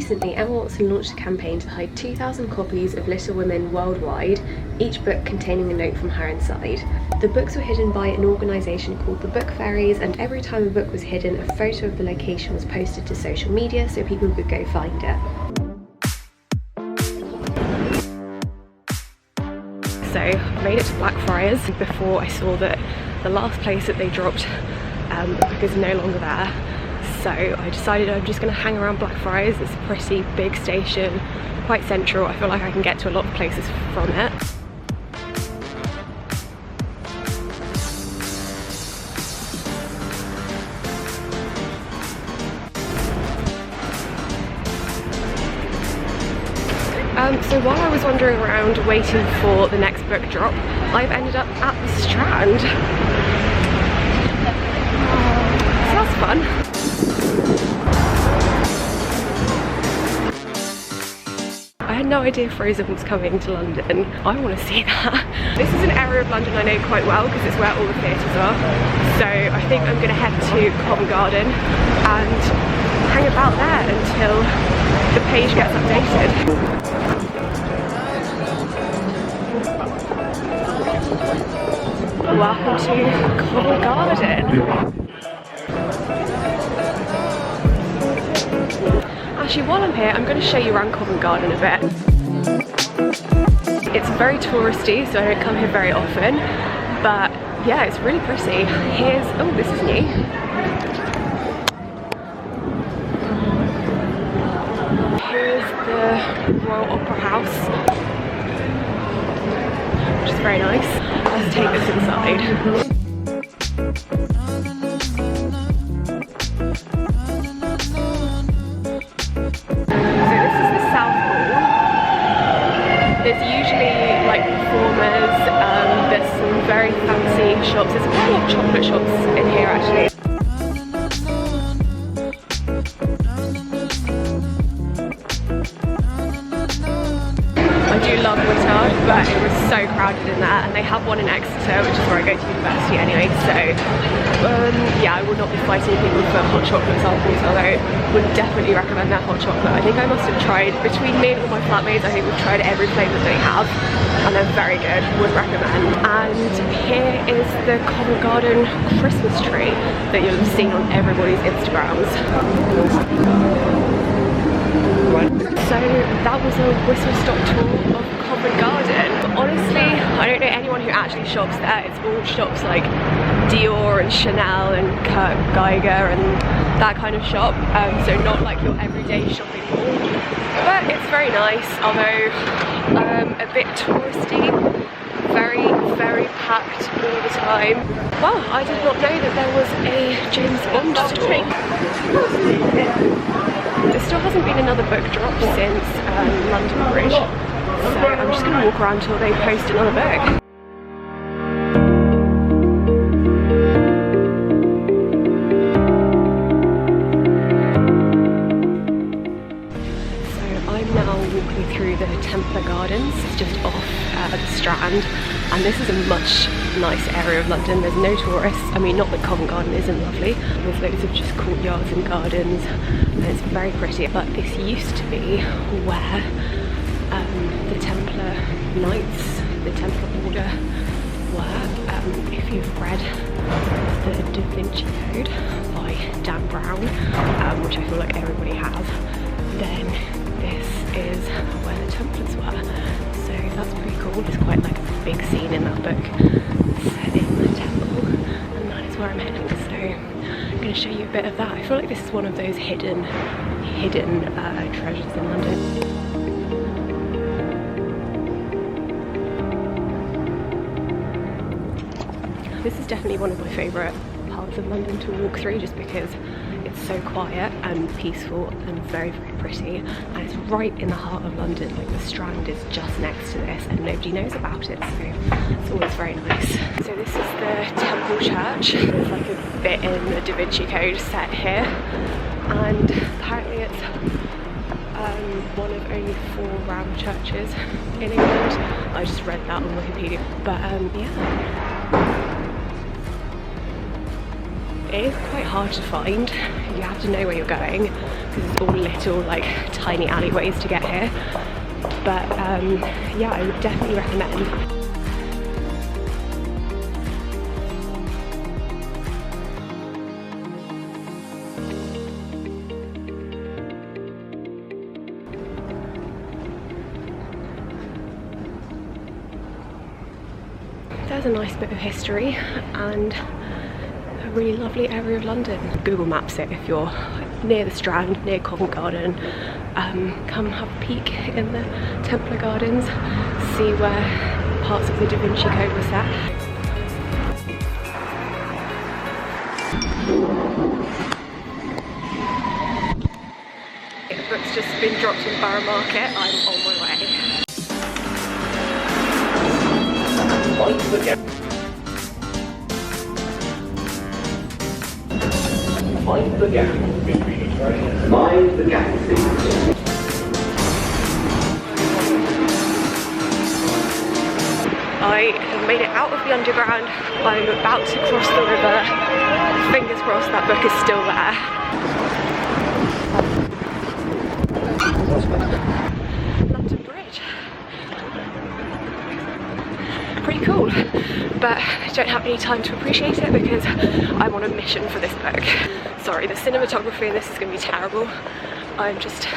Recently, Emma Watson launched a campaign to hide 2,000 copies of Little Women worldwide, each book containing a note from her inside. The books were hidden by an organisation called the Book Fairies, and every time a book was hidden, a photo of the location was posted to social media so people could go find it. So I made it to Blackfriars before I saw that the last place that they dropped the book is no longer there. So I decided I'm just going to hang around Blackfriars. It's a pretty big station, quite central. I feel like I can get to a lot of places from it. So while I was wandering around waiting for the next book drop, I've ended up at the Strand. So that's fun. I had no idea Frozen was coming to London. I want to see that. This is an area of London I know quite well because it's where all the theatres are. So I think I'm going to head to Covent Garden and hang about there until the page gets updated. Welcome to Covent Garden. Actually, while I'm here, I'm going to show you around Covent Garden a bit. It's very touristy, so I don't come here very often, but yeah, it's really pretty. Here's, oh, this is new. Here's the Royal Opera House, which is very nice. Let's take this inside. There's usually like performers, there's some very fancy shops, there's quite a lot of chocolate shops in here actually. I do love Whitard, but it was so crowded in there, and they have one in Exeter, which is where I go to university anyway, so yeah, I will not be fighting people for hot chocolate samples, although I would definitely recommend their hot chocolate. I think I must have tried, between me and all my flatmates, I think we've tried every flavour they have, and they're very good, would recommend. And here is the Covent Garden Christmas tree that you'll have seen on everybody's Instagrams. So that was a whistle-stop tour of Covent Garden. Honestly, I don't know anyone who actually shops there. It's all shops like Dior and Chanel and Kurt Geiger and that kind of shop. So not like your everyday shopping mall. But it's very nice, although a bit touristy. Very, very packed all the time. Well, I did not know that there was a James Bond store. There still hasn't been another book drop since London Bridge, so I'm just going to walk around till they post another book. So I'm now walking through the Templar Gardens, just off the Strand, and this is a much nicer area of London. There's no tourists. I mean, not that Covent Garden isn't lovely. There's loads of just courtyards and gardens, and it's very pretty. But this used to be where the Templar Knights, the Templar Order, were. If you've read the Da Vinci Code by Dan Brown, which I feel like everybody has, then this is where the Templars were. So that's pretty cool. It's quite like a big scene in that book set in the temple, and that is where I'm heading. So I'm going to show you a bit of that. I feel like this is one of those hidden treasures in London. This is definitely one of my favourite parts of London to walk through, just because it's so quiet and peaceful and very, very pretty, and it's right in the heart of London. Like the Strand is just next to this and nobody knows about it, so it's always very nice. So this is the Temple Church. There's like a bit in the Da Vinci Code set here, and apparently it's one of only 4 round churches in England. I just read that on Wikipedia, but yeah. It is quite hard to find. You have to know where you're going because it's all little like tiny alleyways to get here. But yeah, I would definitely recommend. There's a nice bit of history and a really lovely area of London. Google Maps it if you're near the Strand, near Covent Garden. Come have a peek in the Templar Gardens, see where parts of the Da Vinci Code were set. The book's just been dropped in Borough Market. I'm on my way. Mind the galaxy. Mind the galaxy. I have made it out of the underground. I'm about to cross the river. Fingers crossed that book is still there. London Bridge. Pretty cool, but I don't have any time to appreciate it because I'm on a mission for this book. Sorry, the cinematography in this is going to be terrible. I'm just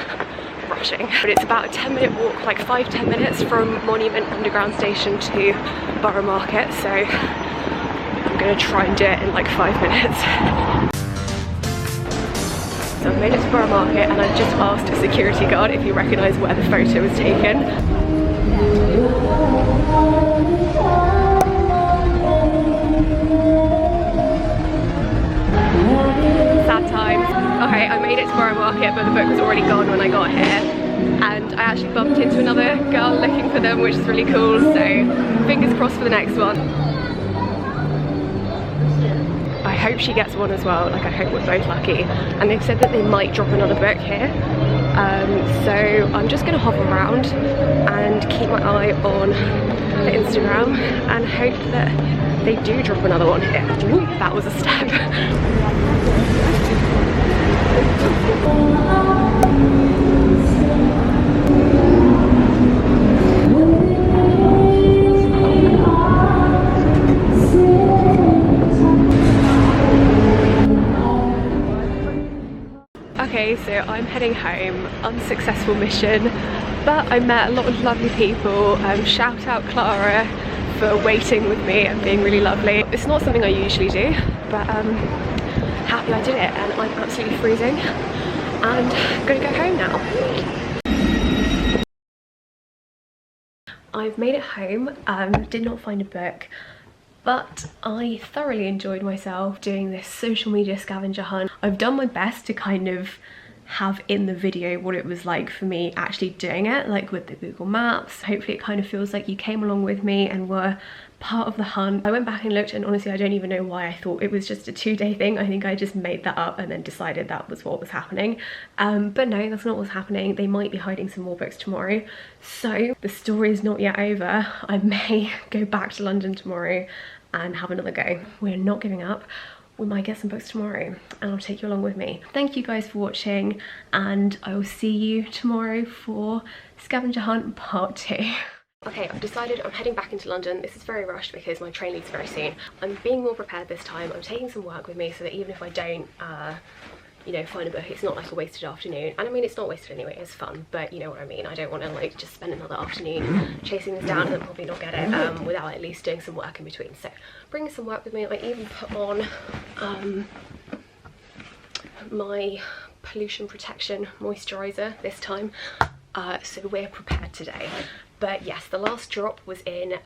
rushing. But it's about a 10-minute walk, like 5-10 minutes from Monument Underground Station to Borough Market, so I'm going to try and do it in like 5 minutes. So I've made it to Borough Market and I've just asked a security guard if he recognised where the photo was taken. Sad times. Okay, I made it to Borough Market, but the book was already gone when I got here. And I actually bumped into another girl looking for them, which is really cool, so fingers crossed for the next one. I hope she gets one as well, like I hope we're both lucky. And they've said that they might drop another book here. So I'm just going to hop around and keep my eye on the Instagram and hope that they do drop another one here. Ooh, that was a step. Okay, so I'm heading home, unsuccessful mission, but I met a lot of lovely people. Shout out Clara for waiting with me and being really lovely. It's not something I usually do, but happy I did it, and I'm absolutely freezing and I'm gonna go home now. I've made it home, did not find a book, but I thoroughly enjoyed myself doing this social media scavenger hunt. I've done my best to kind of have in the video what it was like for me actually doing it, like with the Google Maps. Hopefully it kind of feels like you came along with me and were part of the hunt. I went back and looked, and honestly I don't even know why I thought it was just a 2-day thing. I think I just made that up and then decided that was what was happening. But no, that's not what's happening. They might be hiding some more books tomorrow. So the story is not yet over. I may go back to London tomorrow and have another go. We're not giving up. We might get some books tomorrow and I'll take you along with me. Thank you guys for watching, and I will see you tomorrow for Scavenger Hunt Part 2. Okay, I've decided I'm heading back into London. This is very rushed because my train leaves very soon. I'm being more prepared this time. I'm taking some work with me so that even if I don't you know, find a book, it's not like a wasted afternoon. And I mean, it's not wasted anyway, it's fun, but you know what I mean. I don't want to like just spend another afternoon chasing this down and then probably not get it without at least doing some work in between. So bringing some work with me. I even put on my pollution protection moisturizer this time, so we're prepared today. But yes, the last drop was in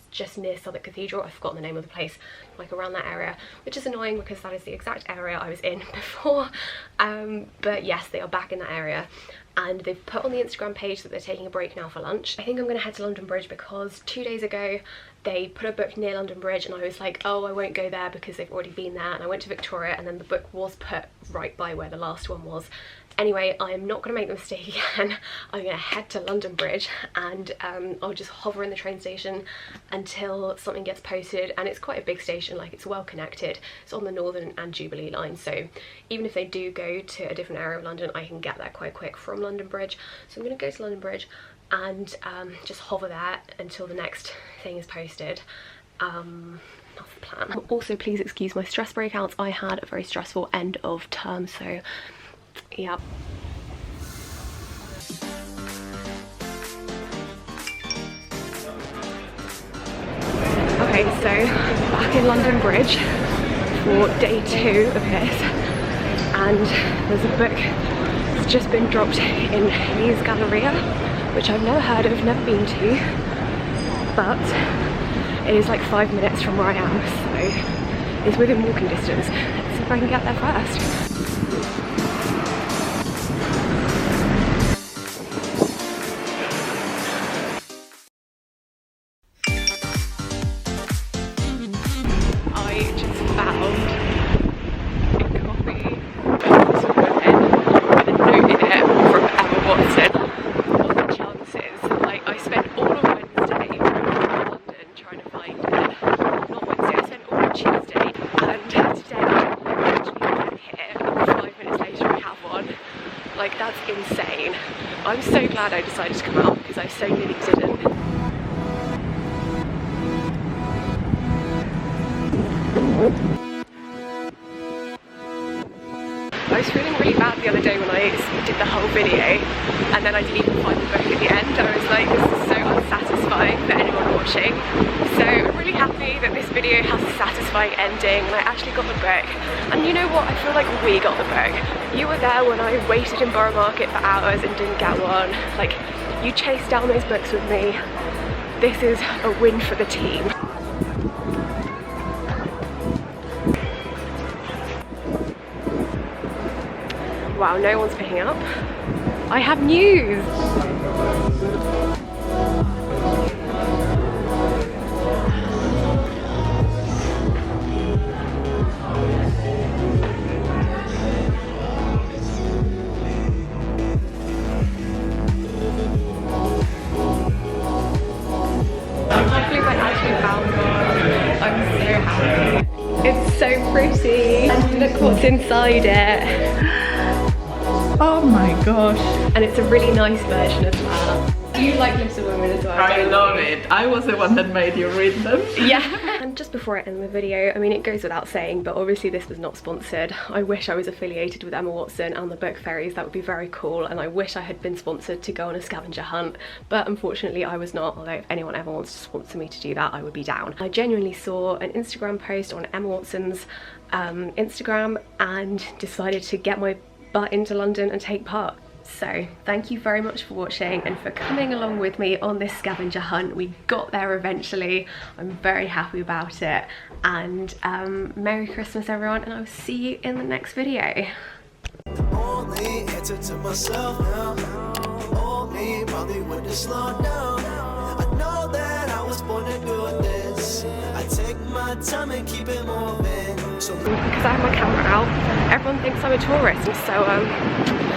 just near Southwark Cathedral. I've forgotten the name of the place, like around that area, which is annoying because that is the exact area I was in before. But yes, they are back in that area, and they've put on the Instagram page that they're taking a break now for lunch. I think I'm going to head to London Bridge because 2 days ago they put a book near London Bridge and I was like, oh, I won't go there because they've already been there, and I went to Victoria and then the book was put right by where the last one was. Anyway, I am not going to make the mistake again. I'm going to head to London Bridge and I'll just hover in the train station until something gets posted, and it's quite a big station, like it's well connected. It's on the Northern and Jubilee line, so even if they do go to a different area of London, I can get there quite quick from London Bridge. So I'm going to go to London Bridge and just hover there until the next thing is posted. That's the plan. Also, please excuse my stress breakouts. I had a very stressful end of term, so yeah. Okay, so back in London Bridge for day 2 of this, and there's a book that's just been dropped in Hayes Galleria, which I've never heard of, never been to, but it is like 5 minutes from where I am, so it's within walking distance. Let's see if I can get there first. Like, that's insane. I'm so glad I decided to come out because I so nearly didn't. I was feeling really bad the other day when I did the whole video and then I didn't even find the book at the end. I was like, this is so unsatisfying for anyone watching. So I'm really happy that this video has a satisfying ending and I actually got the book. And you know what? I feel like we got the book. You were there when I waited in Borough Market for hours and didn't get one. Like, you chased down those books with me. This is a win for the team. Wow, no one's picking up. I have news! I can't believe I actually found one. I'm so happy. It's so pretty. And look what's inside it. Oh my gosh. And it's a really nice version as well. Do you like Little Women as well? I love it. I was the one that made you read them. Yeah. And just before I end the video, I mean, it goes without saying, but obviously this was not sponsored. I wish I was affiliated with Emma Watson and the Book Fairies. That would be very cool. And I wish I had been sponsored to go on a scavenger hunt, but unfortunately I was not. Although if anyone ever wants to sponsor me to do that, I would be down. I genuinely saw an Instagram post on Emma Watson's Instagram and decided to get my butt into London and take part. So thank you very much for watching and for coming along with me on this scavenger hunt. We got there eventually. I'm very happy about it, and Merry Christmas everyone, and I'll see you in the next video. Only answer to myself now. Only probably when to slow down. I know that I was born to do this. I take my time and keep it moving. So because I have my camera out, everyone thinks I'm a tourist, so